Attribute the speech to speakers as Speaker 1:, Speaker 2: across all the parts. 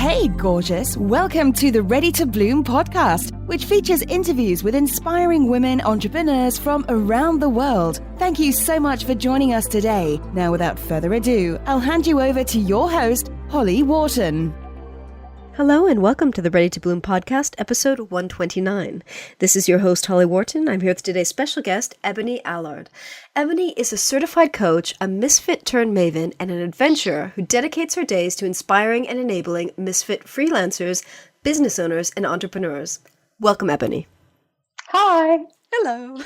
Speaker 1: Hey, gorgeous. Welcome to the Ready to Bloom podcast, which features interviews with inspiring women entrepreneurs from around the world. Thank you so much for joining us today. Now, without further ado, I'll hand you over to your host, Holly Wharton.
Speaker 2: Hello and welcome to the Ready to Bloom podcast, episode 129. This is your host, Holly Wharton. I'm here with today's special guest, Ebonie Allard. Ebonie is a certified coach, a misfit turned maven, and an adventurer who dedicates her days to inspiring and enabling misfit freelancers, business owners, and entrepreneurs. Welcome, Ebonie.
Speaker 3: Hi.
Speaker 2: Hello.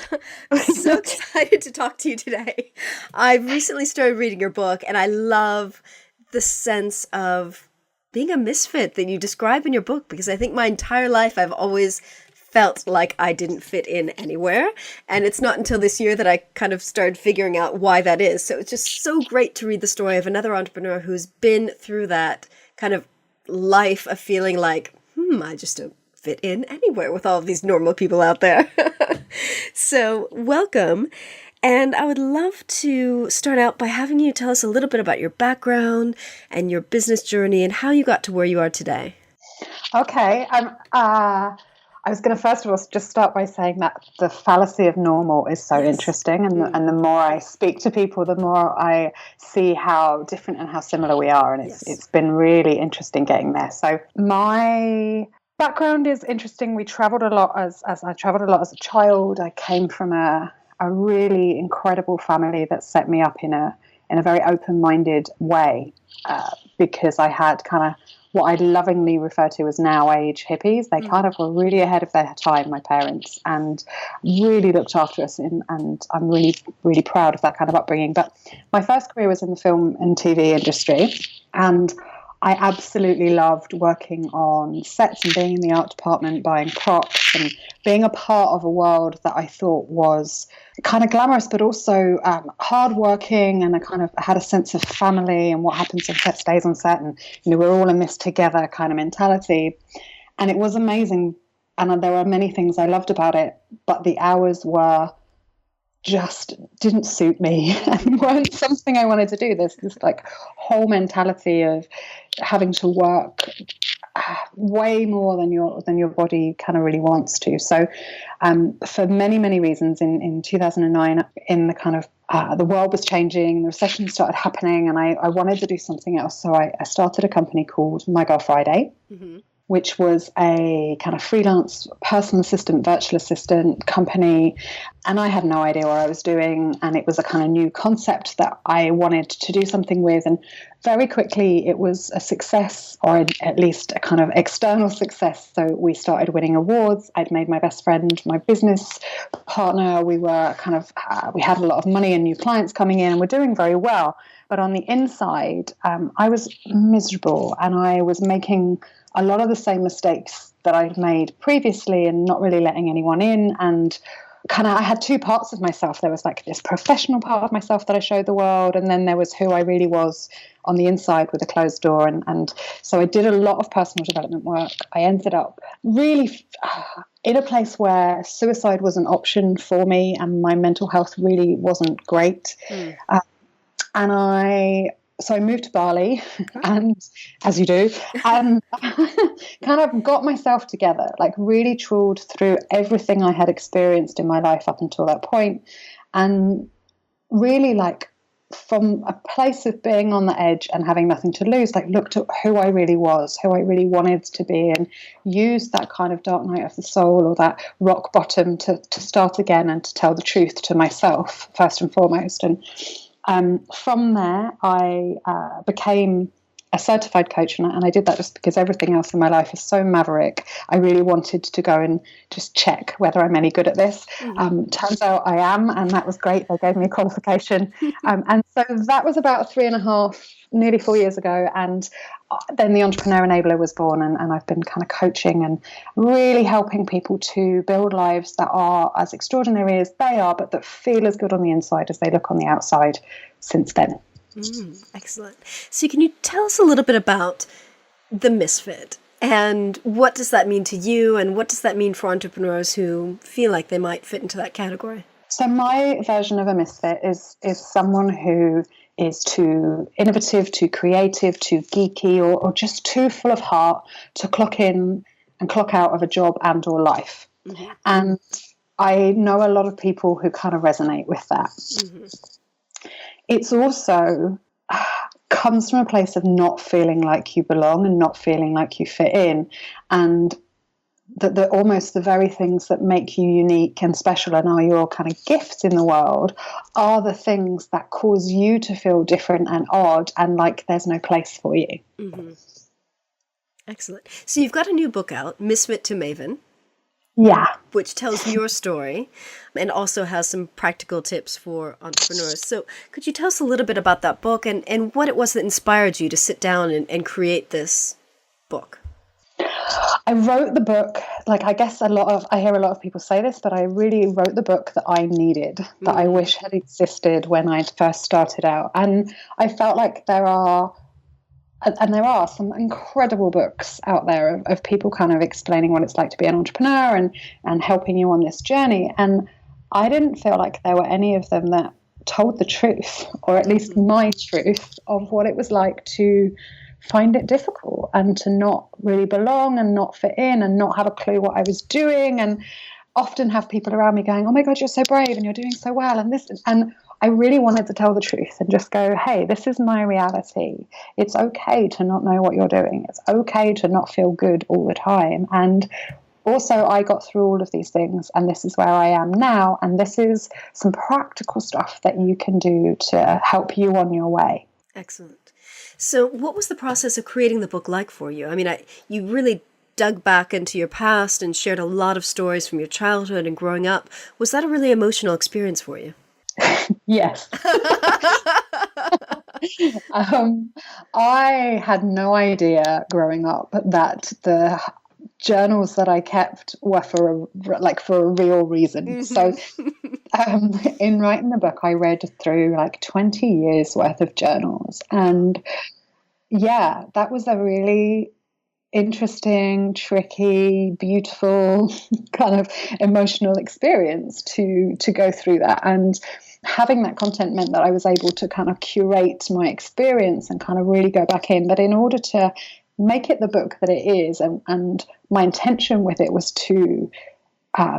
Speaker 2: I'm so excited to talk to you today. I've recently started reading your book, and I love the sense of being a misfit that you describe in your book, because I think my entire life I've always felt like I didn't fit in anywhere. And it's not until this year that I kind of started figuring out why that is. So it's just so great to read the story of another entrepreneur who's been through that kind of life of feeling like, I just don't fit in anywhere with all of these normal people out there. So welcome. And I would love to start out by having you tell us a little bit about your background and your business journey and how you got to where you are today.
Speaker 3: Okay. I was going to first of all just start by saying that the fallacy of normal is so interesting. And the more I speak to people, the more I see how different and how similar we are. And it's been really interesting getting there. So my background is interesting. We traveled a lot as I traveled a lot as a child. I came from a really incredible family that set me up in a very open-minded way, because I had kind of what I lovingly refer to as now-age hippies. They kind of were really ahead of their time, my parents, and really looked after us. And I'm really, really proud of that kind of upbringing. But my first career was in the film and TV industry, and I absolutely loved working on sets and being in the art department, buying props and being a part of a world that I thought was kind of glamorous, but also hardworking, and I kind of had a sense of family and what happens on set stays on set, and we're all in this together kind of mentality. And it was amazing, and there were many things I loved about it, but the hours were just didn't suit me and weren't something I wanted to do. There's this like whole mentality of having to work way more than your body kind of really wants to. So for many, many reasons in 2009, in the kind of the world was changing, the recession started happening, and I wanted to do something else. So I started a company called My Girl Friday, which was a kind of freelance personal assistant, virtual assistant company. And I had no idea what I was doing. And it was a kind of new concept that I wanted to do something with. And very quickly it was a success, or at least a kind of external success. So we started winning awards. I'd made my best friend my business partner. We were kind of, we had a lot of money and new clients coming in, and we're doing very well. But on the inside, I was miserable, and I was making a lot of the same mistakes that I'd made previously and not really letting anyone in. And kind of I had two parts of myself. There was like this professional part of myself that I showed the world, and then there was who I really was on the inside with a closed door. And so I did a lot of personal development work. I ended up really in a place where suicide was an option for me, and my mental health really wasn't great. So I moved to Bali, and as you do, kind of got myself together, like really trawled through everything I had experienced in my life up until that point, and really like from a place of being on the edge and having nothing to lose, like looked at who I really was, who I really wanted to be, and used that kind of dark night of the soul, or that rock bottom to start again and to tell the truth to myself first and foremost. And from there, I became a certified coach, and I did that just because everything else in my life is so maverick. I really wanted to go and just check whether I'm any good at this. Turns out I am, and that was great. They gave me a qualification. And so that was about 3.5, nearly 4 years ago. And then the Entrepreneur Enabler was born, and I've been kind of coaching and really helping people to build lives that are as extraordinary as they are, but that feel as good on the inside as they look on the outside since then.
Speaker 2: Excellent. So can you tell us a little bit about the misfit, and what does that mean to you, and what does that mean for entrepreneurs who feel like they might fit into that category?
Speaker 3: So my version of a misfit is someone who is too innovative, too creative, too geeky, or just too full of heart to clock in and clock out of a job and or life. Mm-hmm. And I know a lot of people who kind of resonate with that. Mm-hmm. It's also comes from a place of not feeling like you belong and not feeling like you fit in, and that the almost the very things that make you unique and special and are your kind of gifts in the world are the things that cause you to feel different and odd and like there's no place for you.
Speaker 2: Mm-hmm. Excellent. So you've got a new book out, Misfit to Maven.
Speaker 3: Yeah.
Speaker 2: Which tells your story and also has some practical tips for entrepreneurs. So could you tell us a little bit about that book and what it was that inspired you to sit down and create this book?
Speaker 3: I wrote the book, like I guess I hear a lot of people say this, but I really wrote the book that I needed, that I wish had existed when I first started out. And I felt like there are some incredible books out there of people kind of explaining what it's like to be an entrepreneur and helping you on this journey. And I didn't feel like there were any of them that told the truth, or at least my truth of what it was like to find it difficult and to not really belong and not fit in and not have a clue what I was doing, and often have people around me going, oh my God, you're so brave and you're doing so well. And I really wanted to tell the truth and just go, hey, this is my reality. It's okay to not know what you're doing. It's okay to not feel good all the time. And also I got through all of these things and this is where I am now. And this is some practical stuff that you can do to help you on your way.
Speaker 2: Excellent. So what was the process of creating the book like for you? I mean, you really dug back into your past and shared a lot of stories from your childhood and growing up. Was that a really emotional experience for you?
Speaker 3: Yes. I had no idea growing up that the journals that I kept were for a real reason. Mm-hmm. So in writing the book, I read through like 20 years worth of journals. And yeah, that was a really interesting, tricky, beautiful kind of emotional experience to go through that. And having that content meant that I was able to kind of curate my experience and kind of really go back in. But in order to make it the book that it is, and my intention with it was to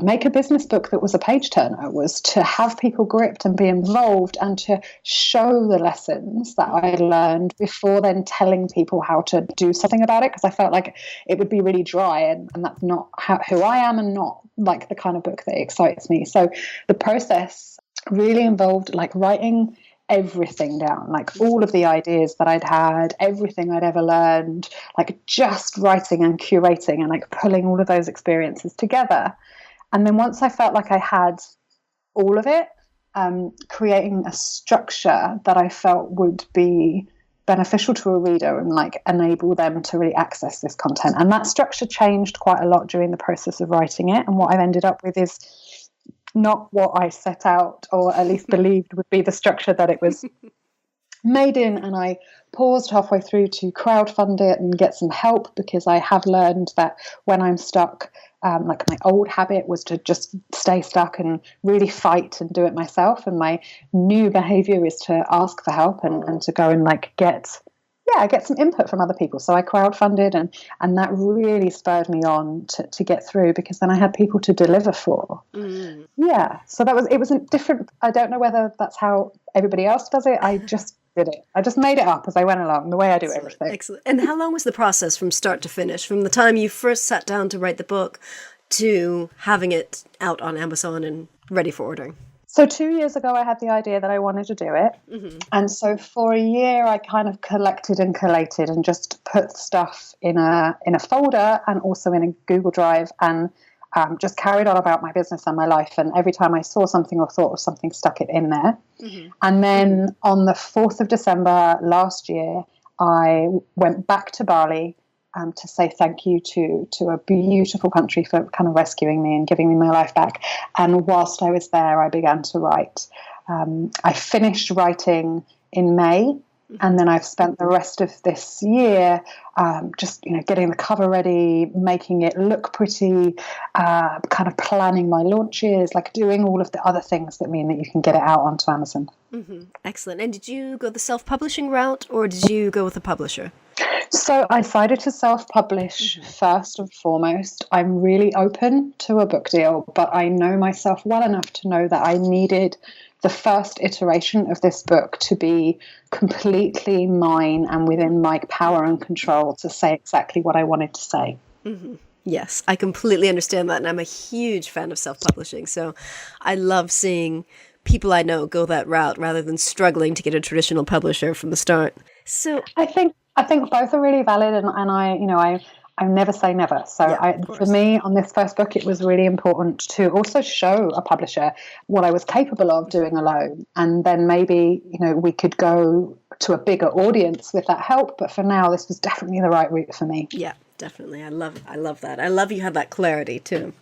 Speaker 3: make a business book that was a page turner, was to have people gripped and be involved and to show the lessons that I learned before then telling people how to do something about it, because I felt like it would be really dry and that's not who I am and not like the kind of book that excites me. So the process really involved like writing everything down, like all of the ideas that I'd had, everything I'd ever learned, like just writing and curating and like pulling all of those experiences together. And then once I felt like I had all of it, creating a structure that I felt would be beneficial to a reader and like enable them to really access this content. And that structure changed quite a lot during the process of writing it. And what I've ended up with is not what I set out or at least believed would be the structure that it was made in. And I paused halfway through to crowdfund it and get some help, because I have learned that when I'm stuck, like my old habit was to just stay stuck and really fight and do it myself. And my new behavior is to ask for help and to go and like get some input from other people. So I crowdfunded and that really spurred me on to get through, because then I had people to deliver for. Mm. Yeah. So it was a different, I don't know whether that's how everybody else does it. I just did it. I just made it up as I went along, the way I do everything.
Speaker 2: Excellent. And how long was the process from start to finish, from the time you first sat down to write the book to having it out on Amazon and ready for ordering?
Speaker 3: So 2 years ago, I had the idea that I wanted to do it. Mm-hmm. And so for a year, I kind of collected and collated and just put stuff in a folder and also in a Google Drive, and just carried on about my business and my life. And every time I saw something or thought of something, stuck it in there. Mm-hmm. And then on the 4th of December last year, I went back to Bali to say thank you to a beautiful country for kind of rescuing me and giving me my life back. And whilst I was there, I began to write. I finished writing in May, And then I've spent the rest of this year just, getting the cover ready, making it look pretty, kind of planning my launches, like doing all of the other things that mean that you can get it out onto Amazon.
Speaker 2: Mm-hmm. Excellent. And did you go the self-publishing route, or did you go with a publisher?
Speaker 3: So I decided to self-publish first and foremost. I'm really open to a book deal, but I know myself well enough to know that I needed the first iteration of this book to be completely mine and within my power and control to say exactly what I wanted to say.
Speaker 2: Mm-hmm. Yes, I completely understand that. And I'm a huge fan of self-publishing. So I love seeing people I know go that route rather than struggling to get a traditional publisher from the start. So
Speaker 3: I think both are really valid, and I never say never. So for me, on this first book, it was really important to also show a publisher what I was capable of doing alone, and then maybe we could go to a bigger audience with that help. But for now, this was definitely the right route for me.
Speaker 2: Yeah, definitely. I love that. I love you had that clarity too.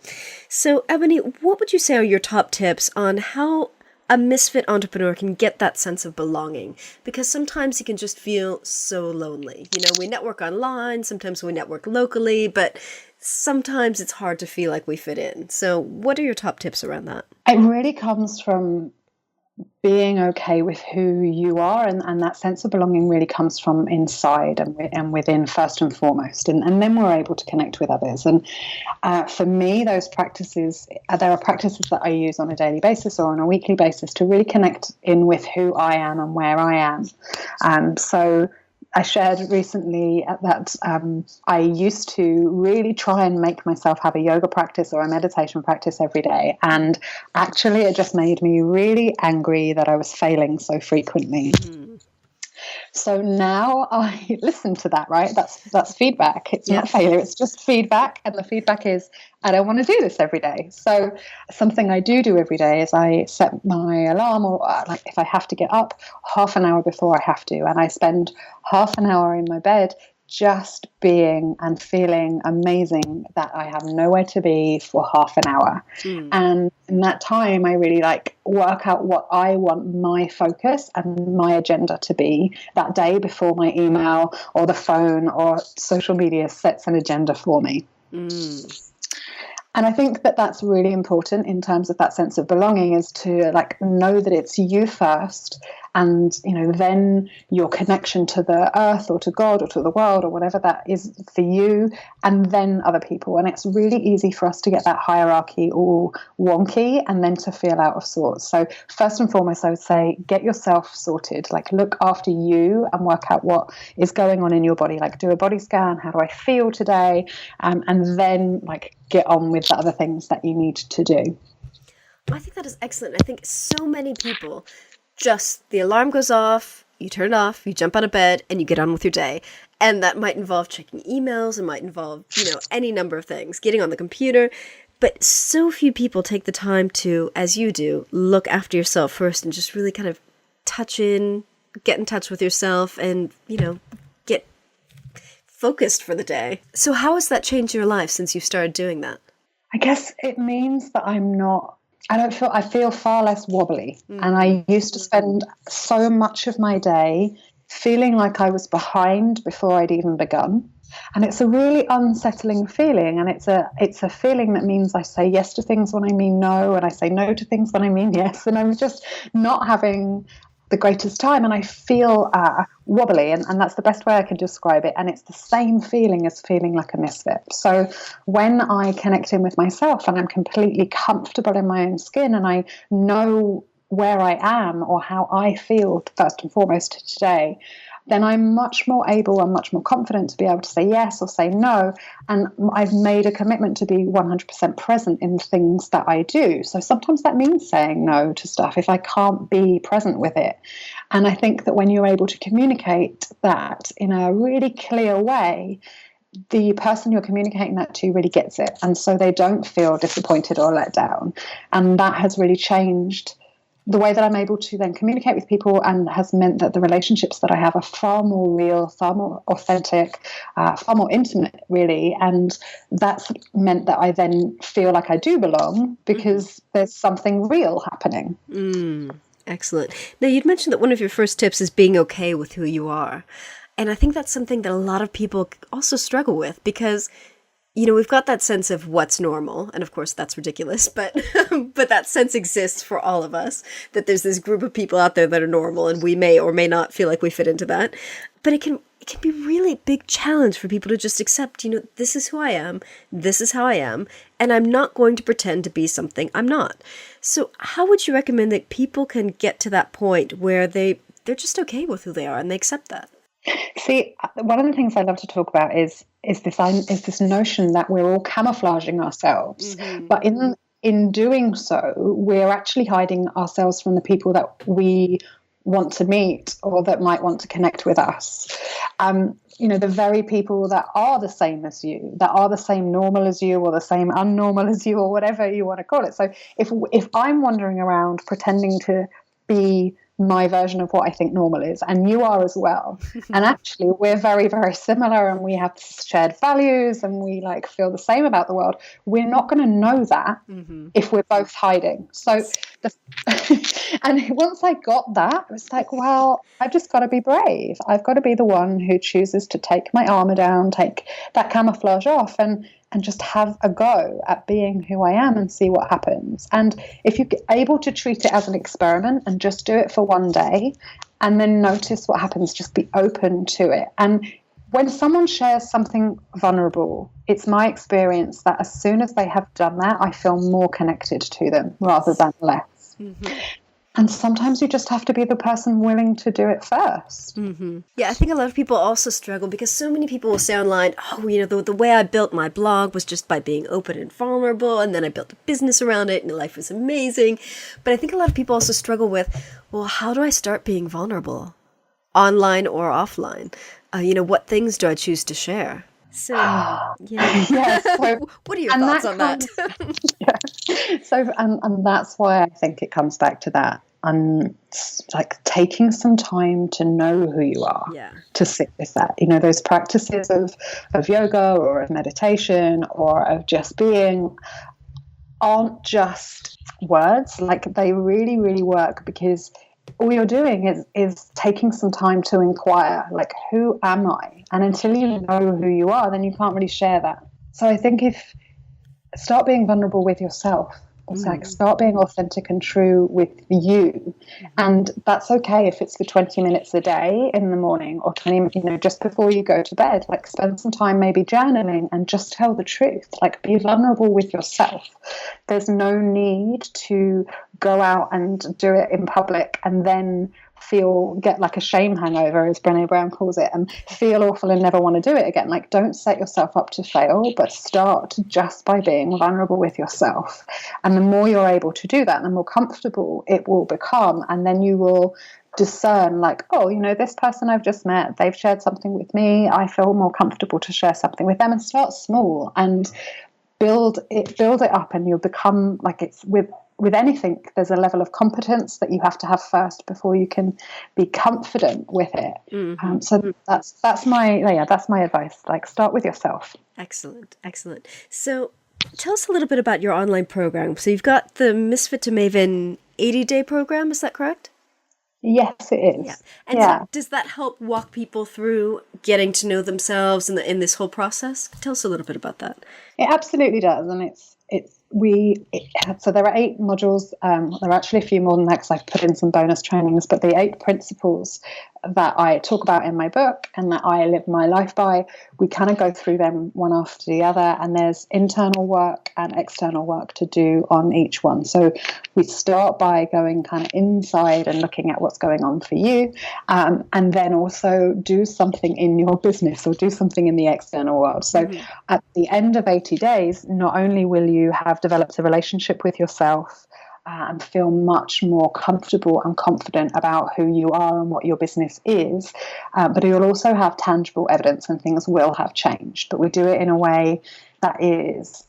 Speaker 2: So Ebonie, what would you say are your top tips on how a misfit entrepreneur can get that sense of belonging? Because sometimes you can just feel so lonely. We network online, sometimes we network locally, but sometimes it's hard to feel like we fit in. So what are your top tips around that?
Speaker 3: It really comes from being okay with who you are, and that sense of belonging really comes from inside and within first and foremost, and then we're able to connect with others. And for me, those practices, there are practices that I use on a daily basis or on a weekly basis to really connect in with who I am and where I am. So I shared recently that I used to really try and make myself have a yoga practice or a meditation practice every day. And actually, it just made me really angry that I was failing so frequently. So now I listen to that, right? That's feedback. It's not failure. It's just feedback. And the feedback is, I don't want to do this every day. So something I do every day is I set my alarm, or like if I have to get up, half an hour before I have to. And I spend half an hour in my bed just being and feeling amazing that I have nowhere to be for half an hour. And in that time, I really work out what I want my focus and my agenda to be that day before my email or the phone or social media sets an agenda for me. And I think that that's really important in terms of that sense of belonging, is to know that it's you first, and then your connection to the earth or to God or to the world or whatever that is for you, and then other people. And it's really easy for us to get that hierarchy all wonky and then to feel out of sorts. So first and foremost, I would say get yourself sorted, look after you and work out what is going on in your body, do a body scan. How do I feel today? And then get on with the other things that you need to do.
Speaker 2: I think that is excellent. I think so many people, just the alarm goes off, you turn it off, you jump out of bed, and you get on with your day. And that might involve checking emails, it might involve, any number of things, getting on the computer. But so few people take the time to, as you do, look after yourself first and just really kind of get in touch with yourself and, get focused for the day. So how has that changed your life since you started doing that?
Speaker 3: I guess it means that I feel far less wobbly. And I used to spend so much of my day feeling like I was behind before I'd even begun. And it's a really unsettling feeling. And it's a feeling that means I say yes to things when I mean no, and I say no to things when I mean yes. And I'm just not having the greatest time, and I feel wobbly, and that's the best way I can describe it. And it's the same feeling as feeling like a misfit. So when I connect in with myself and I'm completely comfortable in my own skin, and I know where I am or how I feel first and foremost today, then I'm much more able and much more confident to be able to say yes or say no. And I've made a commitment to be 100% present in the things that I do. So sometimes that means saying no to stuff if I can't be present with it. And I think that when you're able to communicate that in a really clear way, the person you're communicating that to really gets it. And so they don't feel disappointed or let down. And that has really changed the way that I'm able to then communicate with people, and has meant that the relationships that I have are far more real, far more authentic, far more intimate, really. And that's meant that I then feel like I do belong because there's something real happening.
Speaker 2: Excellent. Now, you'd mentioned that one of your first tips is being okay with who you are. And I think that's something that a lot of people also struggle with because, we've got that sense of what's normal. And of course, that's ridiculous. But but that sense exists for all of us, that there's this group of people out there that are normal and we may or may not feel like we fit into that. But it can be really big challenge for people to just accept, this is who I am, this is how I am, and I'm not going to pretend to be something I'm not. So how would you recommend that people can get to that point where they're just okay with who they are and they accept that?
Speaker 3: See, one of the things I love to talk about is this notion that we're all camouflaging ourselves, but in doing so, we're actually hiding ourselves from the people that we want to meet or that might want to connect with us. The very people that are the same as you, that are the same normal as you or the same unnormal as you or whatever you want to call it. So if I'm wandering around pretending to be my version of what I think normal is, and you are as well, and actually we're very, very similar and we have shared values and we feel the same about the world, we're not going to know that if we're both hiding. So and once I got that, it was well, I've just got to be brave. I've got to be the one who chooses to take my armor down, take that camouflage off, and just have a go at being who I am and see what happens. And if you're able to treat it as an experiment and just do it for one day and then notice what happens, just be open to it. And when someone shares something vulnerable, it's my experience that as soon as they have done that, I feel more connected to them rather than less. And sometimes you just have to be the person willing to do it first.
Speaker 2: Yeah, I think a lot of people also struggle because so many people will say online, the way I built my blog was just by being open and vulnerable, and then I built a business around it, and life was amazing. But I think a lot of people also struggle with, well, how do I start being vulnerable? Online or offline? What things do I choose to share? So, yeah.
Speaker 3: Yes, so,
Speaker 2: what are your thoughts on that?
Speaker 3: So, and that's why I think it comes back to that. Taking some time to know who you are, to sit with that. Those practices of yoga or of meditation or of just being aren't just words. They really, really work because all you're doing is taking some time to inquire, who am I? And until you know who you are, then you can't really share that. So I think start being vulnerable with yourself. Start being authentic and true with you. And that's okay if it's for 20 minutes a day in the morning or 20, just before you go to bed. Spend some time maybe journaling and just tell the truth. Be vulnerable with yourself. There's no need to go out and do it in public and then get a shame hangover, as Brené Brown calls it, and feel awful and never want to do it again. Don't set yourself up to fail, but start just by being vulnerable with yourself. And the more you're able to do that, the more comfortable it will become. And then you will discern this person I've just met, they've shared something with me, I feel more comfortable to share something with them. And start small and build it up, and you'll become it's with anything, there's a level of competence that you have to have first before you can be confident with it. So that's my advice. Start with yourself.
Speaker 2: Excellent. So tell us a little bit about your online program. So you've got the Misfit to Maven 80-day program, is that correct?
Speaker 3: Yes, it is.
Speaker 2: Yeah. And so does that help walk people through getting to know themselves in this whole process? Tell us a little bit about that.
Speaker 3: It absolutely does, and so there are 8 modules. There are actually a few more than that because I've put in some bonus trainings, but the 8 principles that I talk about in my book and that I live my life by, we kind of go through them one after the other, and there's internal work and external work to do on each one. So we start by going kind of inside and looking at what's going on for you, and then also do something in your business or do something in the external world. So at the end of 80 days, not only will you have developed a relationship with yourself and feel much more comfortable and confident about who you are and what your business is, but you'll also have tangible evidence and things will have changed. But we do it in a way that is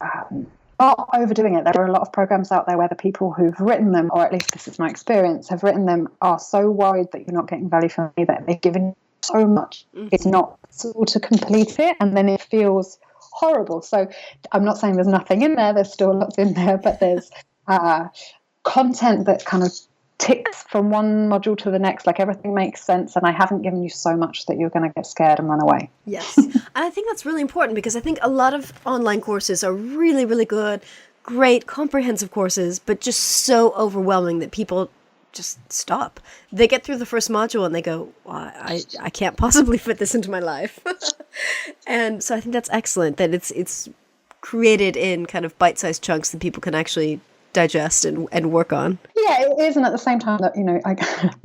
Speaker 3: not overdoing it. There are a lot of programs out there where the people who've written them, or at least this is my experience, have written them, are so worried that you're not getting value from me that they've given so much. It's not possible to complete it, and then it feels horrible. So I'm not saying there's nothing in there. There's still lots in there, but there's content that kind of ticks from one module to the next, like everything makes sense, and I haven't given you so much that you're going to get scared and run away.
Speaker 2: Yes. And I think that's really important, because I think a lot of online courses are really, really good, great, comprehensive courses, but just so overwhelming that people just stop. They get through the first module and they go, well, I can't possibly fit this into my life. And so I think that's excellent that it's created in kind of bite-sized chunks that people can actually digest and work on.
Speaker 3: Yeah, it is. And at the same time that,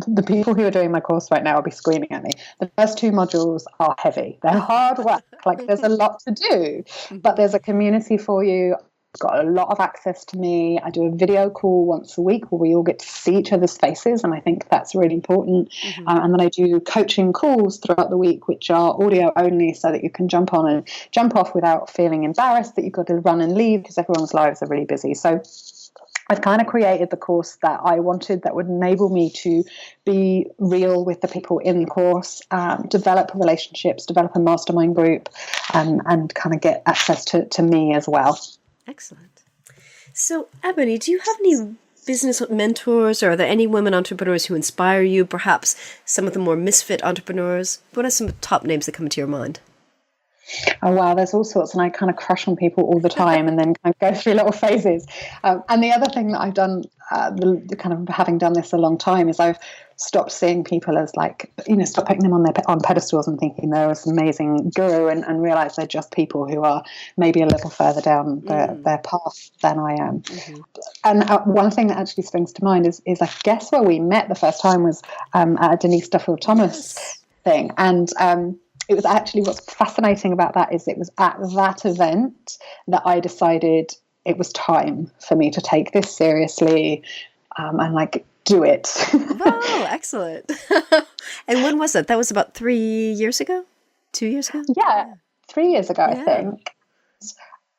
Speaker 3: the people who are doing my course right now will be screaming at me. The first 2 modules are heavy. They're hard work. Like, there's a lot to do, but there's a community for you. I've got a lot of access to me. I do a video call once a week where we all get to see each other's faces, and I think that's really important. And then I do coaching calls throughout the week, which are audio only, so that you can jump on and jump off without feeling embarrassed that you've got to run and leave, because everyone's lives are really busy. So I've kind of created the course that I wanted, that would enable me to be real with the people in the course, develop relationships, develop a mastermind group, and kind of get access to me as well.
Speaker 2: Excellent. So, Ebonie, do you have any business mentors, or are there any women entrepreneurs who inspire you? Perhaps some of the more misfit entrepreneurs? What are some top names that come into your mind?
Speaker 3: Oh, wow, there's all sorts, and I kind of crush on people all the time and then kind of go through little phases. And the other thing that I've done, the kind of having done this a long time, is I've stopped seeing people as stop putting them on pedestals and thinking they're this amazing guru, and realize they're just people who are maybe a little further down their path than I am. And one thing that actually springs to mind is I guess where we met the first time was at a Denise Duffield Thomas thing. And it was actually, what's fascinating about that is it was at that event that I decided it was time for me to take this seriously and do it.
Speaker 2: Oh, excellent. And when was that? That was about 3 years ago? 2 years ago?
Speaker 3: Yeah, 3 years ago, I think.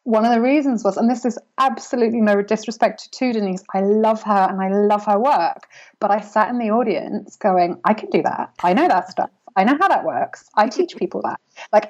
Speaker 3: One of the reasons was, and this is absolutely no disrespect to Denise, I love her and I love her work, but I sat in the audience going, I can do that. I know that stuff. I know how that works. I teach people that.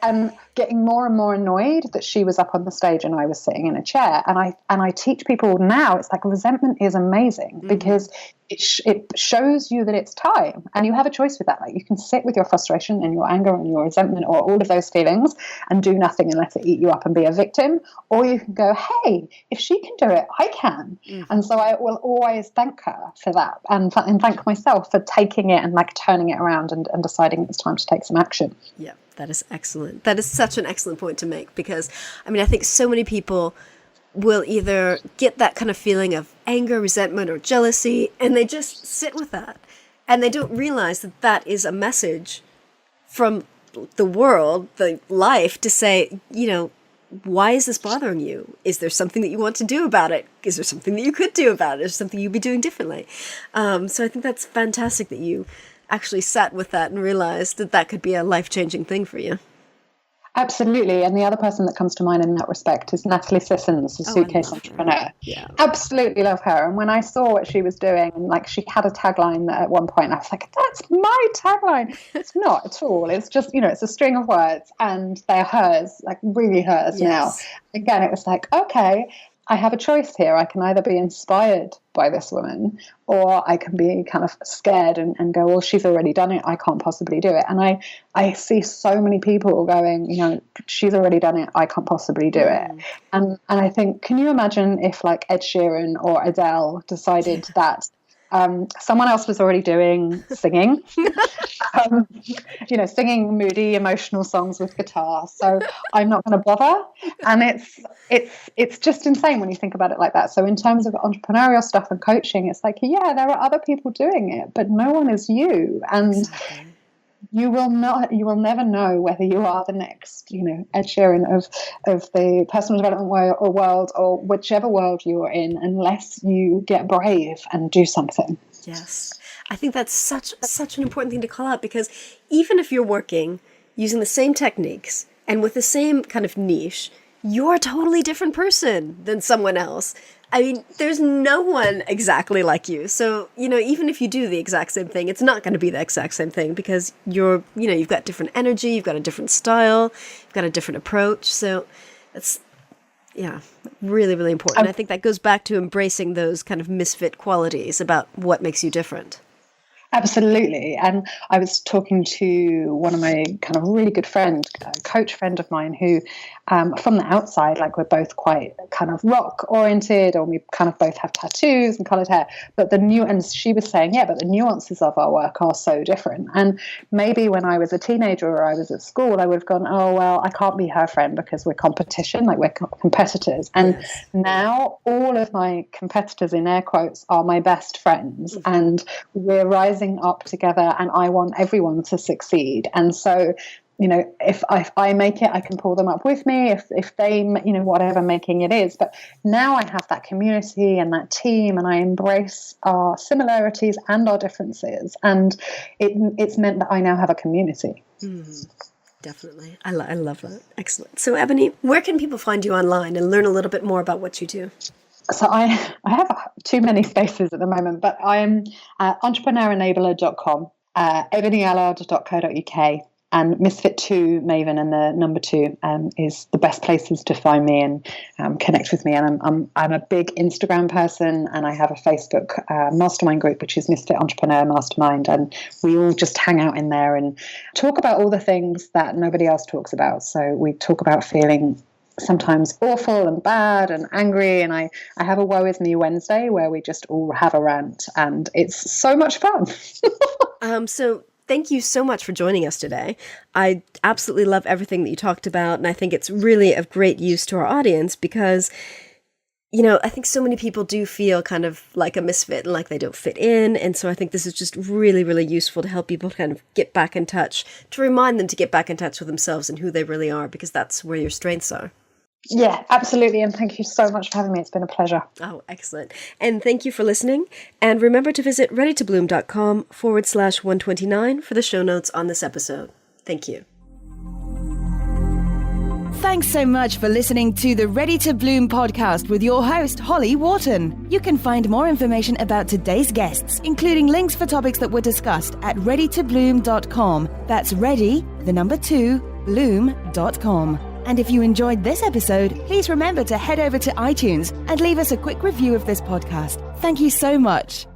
Speaker 3: And getting more and more annoyed that she was up on the stage and I was sitting in a chair. And I teach people now, it's like resentment is amazing because it shows you that it's time, and you have a choice with that. You can sit with your frustration and your anger and your resentment or all of those feelings and do nothing and let it eat you up and be a victim. Or you can go, hey, if she can do it, I can. And so I will always thank her for that, and thank myself for taking it and turning it around and deciding it's time to take some action.
Speaker 2: Yeah, that is excellent. That is such an excellent point to make, because I think so many people will either get that kind of feeling of anger, resentment, or jealousy, and they just sit with that. And they don't realize that that is a message from the world, the life, to say, why is this bothering you? Is there something that you want to do about it? Is there something that you could do about it? Is there something you'd be doing differently? So I think that's fantastic that you actually sat with that and realized that that could be a life-changing thing for you.
Speaker 3: Absolutely. And the other person that comes to mind in that respect is Natalie Sissons, the suitcase entrepreneur.
Speaker 2: Yeah.
Speaker 3: Absolutely love her. And when I saw what she was doing, she had a tagline that at one point I was like, that's my tagline. It's not at all. It's just, it's a string of words, and they're hers, really hers now. Again, it was okay, I have a choice here. I can either be inspired by this woman, or I can be kind of scared and go, well, she's already done it. I can't possibly do it. And I see so many people going, she's already done it. I can't possibly do it. And I think, can you imagine if Ed Sheeran or Adele decided that someone else was already singing, singing moody, emotional songs with guitar. So I'm not going to bother. And it's just insane when you think about it like that. So in terms of entrepreneurial stuff and coaching, it's there are other people doing it, but no one is you. And you will never know whether you are the next, Ed Sheeran of the personal development world or whichever world you are in, unless you get brave and do something.
Speaker 2: Yes. I think that's such an important thing to call out, because even if you're working using the same techniques and with the same kind of niche, you're a totally different person than someone else. There's no one exactly like you. So, even if you do the exact same thing, it's not going to be the exact same thing, because you've got different energy, you've got a different style, you've got a different approach. So Yeah, really, really important. I think that goes back to embracing those kind of misfit qualities about what makes you different.
Speaker 3: Absolutely. And I was talking to one of my kind of really good coach friend of mine who, from the outside, like we're both quite kind of rock oriented, or we kind of both have tattoos and colored hair. But and she was saying, but the nuances of our work are so different. And maybe when I was a teenager or I was at school, I would have gone, oh, well, I can't be her friend because we're competition, like we're competitors. And now all of my competitors, in air quotes, are my best friends. And we're rising up together, and I want everyone to succeed. And so, if I make it, I can pull them up with me, if they, whatever making it is. But now I have that community and that team, and I embrace our similarities and our differences. And it's meant that I now have a community.
Speaker 2: Definitely. I love that. Excellent. So Ebonie, where can people find you online and learn a little bit more about what you do?
Speaker 3: So I have too many spaces at the moment, but I am entrepreneurenabler.com, ebonieallard.co.uk, and Misfit2 Maven and the number 2 is the best places to find me and connect with me. And I'm a big Instagram person, and I have a Facebook mastermind group, which is Misfit Entrepreneur Mastermind, and we all just hang out in there and talk about all the things that nobody else talks about. So we talk about feeling sometimes awful and bad and angry, and I have a Woe Is Me Wednesday where we just all have a rant, and it's so much fun.
Speaker 2: So thank you so much for joining us today. I absolutely love everything that you talked about, and I think it's really of great use to our audience because, I think so many people do feel kind of like a misfit and like they don't fit in, and so I think this is just really, really useful to help people kind of get back in touch, to remind them to get back in touch with themselves and who they really are, because that's where your strengths are.
Speaker 3: Yeah, absolutely. And thank you so much for having me. It's been a pleasure.
Speaker 2: Oh, excellent. And thank you for listening. And remember to visit readytobloom.com/129 for the show notes on this episode. Thank you.
Speaker 1: Thanks so much for listening to the Ready to Bloom podcast with your host, Holly Wharton. You can find more information about today's guests, including links for topics that were discussed at readytobloom.com. That's ready, the number 2, bloom.com. And if you enjoyed this episode, please remember to head over to iTunes and leave us a quick review of this podcast. Thank you so much.